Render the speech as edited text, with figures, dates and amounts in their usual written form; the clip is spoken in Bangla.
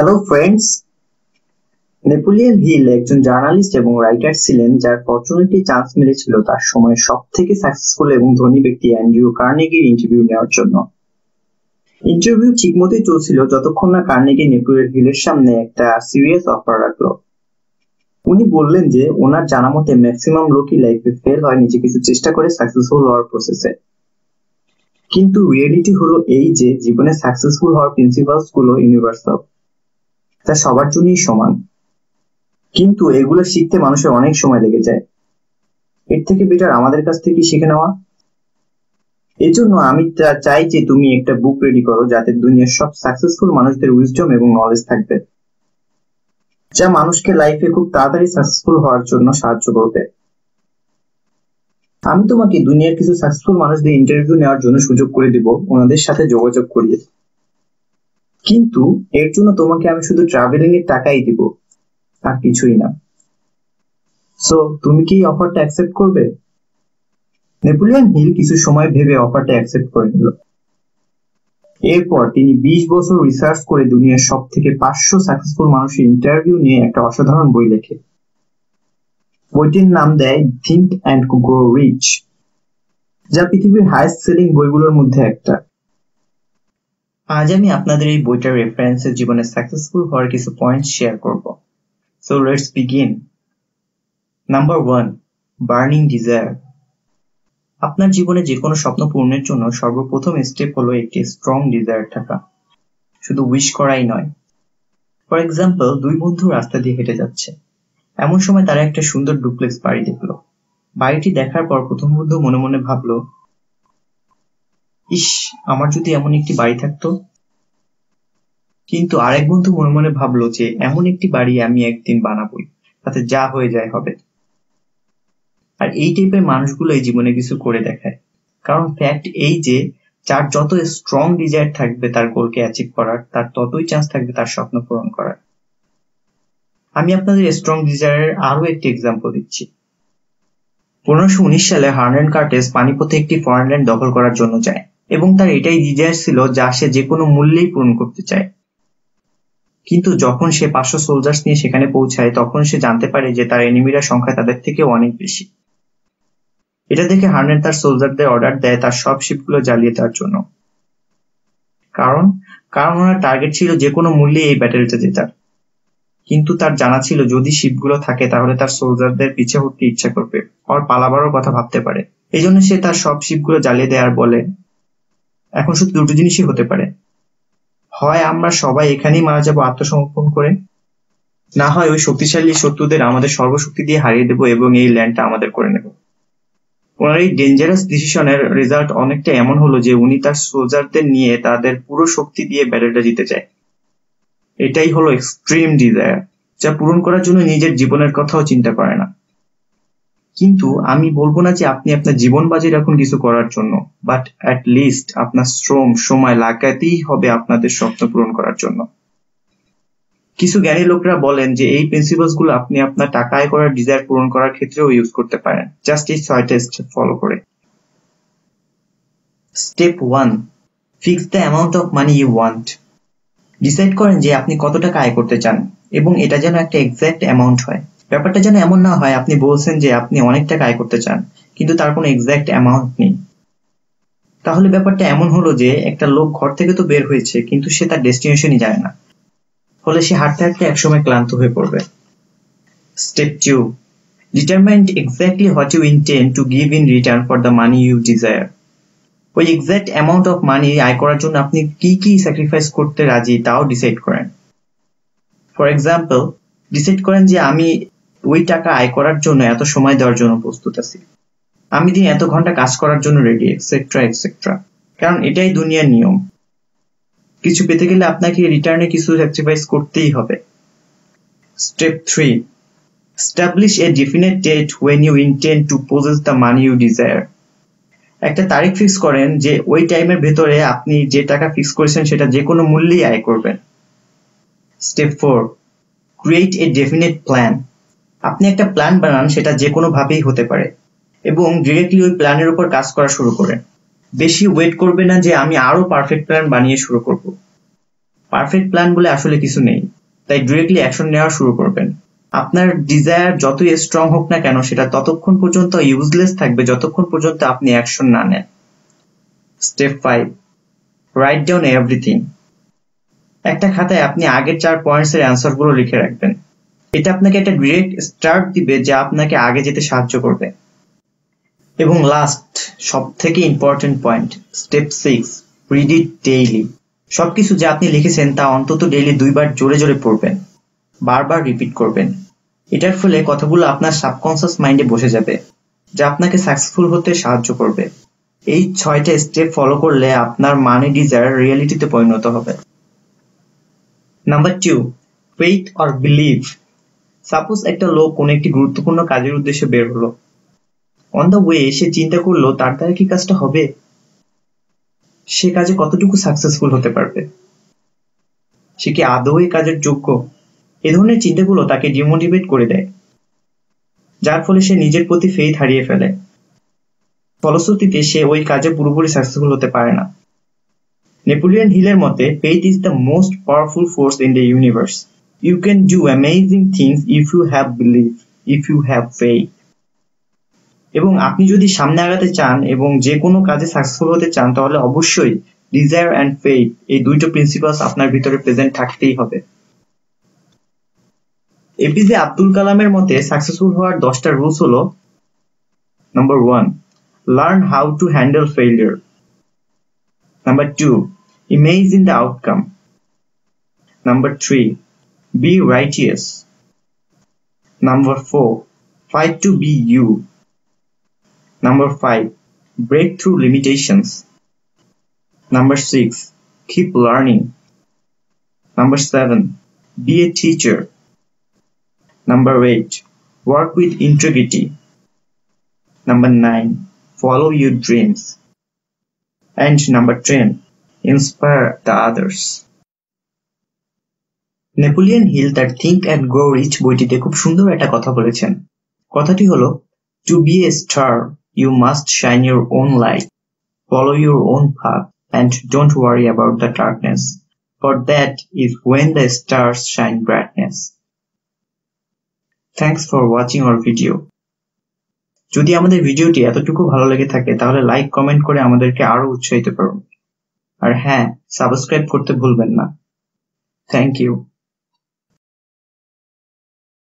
হ্যালো ফ্রেন্ডস, নেপোলিয়ন হিল একজন জার্নালিস্ট এবং রাইটার ছিলেন যার ফরচুনেটলি চান্স মিলেছিল তার সময়ের সব থেকে সাকসেসফুল এবং ধনী ব্যক্তি অ্যান্ড্রিউ কার্নেগির ইন্টারভিউ নেওয়ার জন্য। ইন্টারভিউ ঠিকমতোই চলছিল যতক্ষণ না কার্নেগি নেপোলিয়ন হিলের সামনে একটা সিরিয়াস অফার রাখলো। উনি বললেন যে ওনার জানা মতে ম্যাক্সিমাম লোকই লাইফে ফেল হয় নিজে কিছু চেষ্টা করে সাকসেসফুল হওয়ার প্রসেসে। কিন্তু রিয়েলিটি হলো এই যে জীবনে সাকসেসফুল হওয়ার প্রিন্সিপালস গুলো ইউনিভার্সাল, তা সবার জন্যই সমান, কিন্তু এগুলো শিখতে মানুষের অনেক সময় লেগে যায়। এর থেকে বেটার আমাদের কাছ থেকে শিখে নেওয়া। এই জন্য আমি চাই যে তুমি একটা বুক রেডি করো যাতে দুনিয়ার সব সাকসেসফুল মানুষদের উইজডম এবং নলেজ থাকবে, যা মানুষকে লাইফে খুব তাড়াতাড়ি সাকসেসফুল হওয়ার জন্য সাহায্য করবে। আমি তোমাকে দুনিয়ার কিছু সাকসেসফুল মানুষদের ইন্টারভিউ নেওয়ার জন্য সুযোগ করে দিব, ওনাদের সাথে যোগাযোগ করিয়ে। কিন্তু এর জন্য তোমাকে আমি শুধু ট্রাভেলিং এর টাকাই দিব, আর কিছুই না। সো তুমি কি অফারটা অ্যাকসেপ্ট করবে? নেপোলিয়ন হিল কিছু সময় ভেবে অফারটা অ্যাকসেপ্ট করে নিল। এরপর তিনি 20 বছর রিসার্চ করে দুনিয়ার সব থেকে 500 সাকসেসফুল মানুষের ইন্টারভিউ নিয়ে একটা অসাধারণ বই লেখে। বইটির নাম দেয় থিঙ্ক অ্যান্ড গ্রো রিচ, যা পৃথিবীর হাইয়েস্ট সেলিং বইগুলোর মধ্যে একটা। আজ আমি আপনাদের এই বইটার রেফারেন্সে জীবনে সাকসেসফুল হওয়ার কিছু পয়েন্ট শেয়ার করব। So let's begin. Number 1, burning desire. আপনার জীবনে যে কোনো স্বপ্ন পূরণের জন্য সর্বপ্রথম স্টেপ হলো একটি স্ট্রং ডিজায়ার থাকা, শুধু উইশ করাই নয়। ফর এক্সাম্পল, দুই বন্ধু রাস্তা দিয়ে হেঁটে যাচ্ছে। এমন সময় তারা একটা সুন্দর ডুপ্লেক্স বাড়ি দেখলো। বাড়িটি দেখার পর প্রথম বন্ধু মনে মনে ভাবলো, ইস, আমার যদি এমন একটি বাড়ি থাকতো। কিন্তু আরেক বন্ধু মনে মনে ভাবলো যে এমন একটি বাড়ি আমি একদিন বানাবোই, তাতে যা হয়ে যায় হবে। আর এই টাইপের মানুষগুলো এই জীবনে কিছু করে দেখায়। কারণ ফ্যাক্ট এই যে যার যত স্ট্রং ডিজায়ার থাকবে তার গোলকে অ্যাচিভ করার, তার ততই চান্স থাকবে তার স্বপ্ন পূরণ করার। আমি আপনাদের স্ট্রং ডিজায়ারের আরো একটি এক্সাম্পল দিচ্ছি। 1519 সালে হার্নান কার্টেস পানিপথে একটি ফরেন ল্যান্ড দখল করার জন্য যায়, এবং তার এটাই ডিজায়ার ছিল যা সে যে কোনো মূল্যেই পূরণ করতে চায়। কিন্তু যখন সে 500 সোলজার্স নিয়ে সেখানে পৌঁছায়, তখন সে জানতে পারে যে তার এনিমিরা সংখ্যা তাদের থেকে অনেক বেশি। এটা দেখে হার্নান তার সোলজারদের অর্ডার দেয় তার সব শিপগুলো জ্বালিয়ে দেওয়ার জন্য। কারণ ওনার টার্গেট ছিল যে কোনো মূল্যে এই ব্যাটেলটা জেতার। কিন্তু তার জানা ছিল যদি শিপগুলো থাকে তাহলে তার সোলজারদের পিছে হতে ইচ্ছা করবে, আর পালাবারও কথা ভাবতে পারে। এই জন্য সে তার সব শিপগুলো জ্বালিয়ে দেয় আর বলে, এখন শুধু দুটো জিনিসই হতে পারে, হয় আমরা সবাই এখানেই মারা যাবো আত্মসমর্পণ করে, না হয় ওই শক্তিশালী শত্রুদের আমাদের সর্বশক্তি দিয়ে হারিয়ে দেবো এবং এই ল্যান্ডটা আমাদের করে নেব। ওনার এই ডেঞ্জারাস ডিসিশনের রেজাল্ট অনেকটা এমন হলো যে উনি তার সোলজারদের নিয়ে তাদের পুরো শক্তি দিয়ে ব্যাটেলটা জিতে যায়। এটাই হলো এক্সট্রিম ডিজায়ার, যা পূরণ করার জন্য নিজের জীবনের কথাও চিন্তা করে না। কিন্তু আমি বলবো না যে আপনি আপনার জীবন বাজি রাখুন কিছু করার জন্য, বাট অ্যাট লিস্ট আপনার শ্রম সময় লাগাতেই হবে আপনাদের স্বপ্ন পূরণ করার জন্য। কিছু জ্ঞানী লোকরা বলেন যে এই প্রিন্সিপালস গুলো আপনি আপনার টাকা আয় করার ডিজায়ার পূরণ করার ক্ষেত্রেও ইউজ করতে পারেন, জাস্ট এই 6টা স্টেপ ফলো করে। Step 1, fix the amount of money you want. Decide করেন যে আপনি কত টাকা আয় করতে চান, এবং এটা যেন একটা এক্সাক্ট অ্যামাউন্ট হয়। ব্যাপারটা যেন এমন না হয় আপনি বলছেন যে আপনি অনেক টাকা আয় করতে চান কিন্তু তার কোনো এক্সাক্ট অ্যামাউন্ট নেই। তাহলে ব্যাপারটা এমন হলো যে একটা লোক ঘর থেকে তো বের হয়েছে কিন্তু সে তার ডেস্টিনেশনই জানে না, ফলে সে হাঁটতে হাঁটতে একসময় ক্লান্ত হয়ে পড়বে। Step 2, determine exactly what you intend to give in return for the money you desire. ওই এক্সাক্ট অ্যামাউন্ট অফ মানি আয় করার জন্য আপনি কি কি স্যাক্রিফাইস করতে রাজি তাও ডিসাইড করেন। ফর এক্সাম্পল, ডিসাইড করেন যে আমি ওই টাকা আয় করার জন্য এত সময় দেওয়ার জন্য প্রস্তুত আছি, আমি দিন এত ঘন্টা কাজ করার জন্য রেডি, এক্সেট্রা এক্সেট্রা। কারণ এটাই দুনিয়ার নিয়ম, কিছু পেতে গেলে আপনাকে রিটার্নে কিছু স্যাক্রিফাইস করতেই হবে। Step 3, establish a definite date when you intend to possess the money you desire. একটা তারিখ ফিক্স করেন যে ওই টাইমের ভেতরে আপনি যে টাকা ফিক্স করেছেন সেটা যে কোনো মূল্যেই আয় করবেন। Step 4, create a definite plan. আপনি একটা প্ল্যান বানান, সেটা যে কোনো ভাবেই হতে পারে, এবং ডিরেক্টলি ওই প্ল্যানের উপর কাজ করা শুরু করেন। বেশি ওয়েট করবে না যে আমি আরো পারফেক্ট প্ল্যান বানিয়ে শুরু করব। পারফেক্ট প্ল্যান বলে আসলে কিছু নেই, তাই ডিরেক্টলি অ্যাকশন নেওয়া শুরু করবেন। আপনার ডিজায়ার যতই স্ট্রং হোক না কেন, সেটা ততক্ষণ পর্যন্ত ইউজলেস থাকবে যতক্ষণ পর্যন্ত আপনি অ্যাকশন না নেন। Step 5, write down everything. একটা খাতায় আপনি আগের 4 পয়েন্টস এর অ্যান্সার গুলো লিখে রাখবেন। এটা আপনাকে একটা ডিরেক্ট স্টার্ট দিবে, যা আপনাকে আগে যেতে সাহায্য করবে। এবং লাস্ট, সব থেকে important point, step 6, read it daily. সবকিছু যা আপনি লিখেছেন তা অন্তত ডেইলি 2 বার জোরে জোরে পড়বেন, বারবার রিপিট করবেন। এটার ফলে কথাগুলো আপনার সাবকনসিয়াস মাইন্ডে বসে যাবে, যা আপনাকে সাকসেসফুল হতে সাহায্য করবে। এই 6টা স্টেপ ফলো করলে আপনার মানি ডিজায়ার রিয়েলিটিতে পরিণত হবে। Number 2, faith or believe. Suppose একটা লোক কোনো একটি গুরুত্বপূর্ণ কাজের উদ্দেশ্যে বের হলো। অন দ্য ওয়ে সে চিন্তা করলো তার দ্বারা কি কাজটা হবে, সে কাজে কতটুকু সাকসেসফুল হতে পারবে, সে কি আদৌ এই কাজের যোগ্য। এ ধরনের চিন্তাগুলো তাকে ডিমোটিভেট করে দেয়, যার ফলে সে নিজের প্রতি ফেইথ হারিয়ে ফেলে। ফলশ্রুতিতে সে ওই কাজে পুরোপুরি সাকসেসফুল হতে পারে না। নেপোলিয়ন হিলের মতে, faith is the most powerful force in the universe. You can do amazing things if you have believe, if you have faith. এবং আপনি যদি সামনে আগাতে চান এবং যে কোনো কাজে সাকসেসফুল হতে চান, তাহলে অবশ্যই ডিজায়ার অ্যান্ড ফেইথ, এই দুইটা প্রিন্সিপালস আপনার ভিতরে প্রেজেন্ট থাকতেই হবে। এপিজে আব্দুল কালামের মতে সাকসেসফুল হওয়ার 10টা রুলস হলো: number 1, learn how to handle failure. Number 2, imagine the outcome. Number 3, be righteous. Number 4, fight to be you. Number 5, break through limitations. Number 6, keep learning. Number 7, be a teacher. Number 8, work with integrity. Number 9, follow your dreams. And number 10, inspire the others. Napoleon Hill তার থিঙ্ক অ্যান্ড গ্রো রিচ বইটিতে খুব সুন্দর একটা কথা বলেছেন। কথাটি হলো, to be a star you must shine your own light, follow your own path, and don't worry about the darkness, for that is when the stars shine brightness. Thanks for watching our video. যদি আমাদের ভিডিওটি এতটুকু ভালো লেগে থাকে, তাহলে লাইক কমেন্ট করে আমাদেরকে আরো উৎসাহিত করুন। আর হ্যাঁ, সাবস্ক্রাইব করতে ভুলবেন না। Thank you.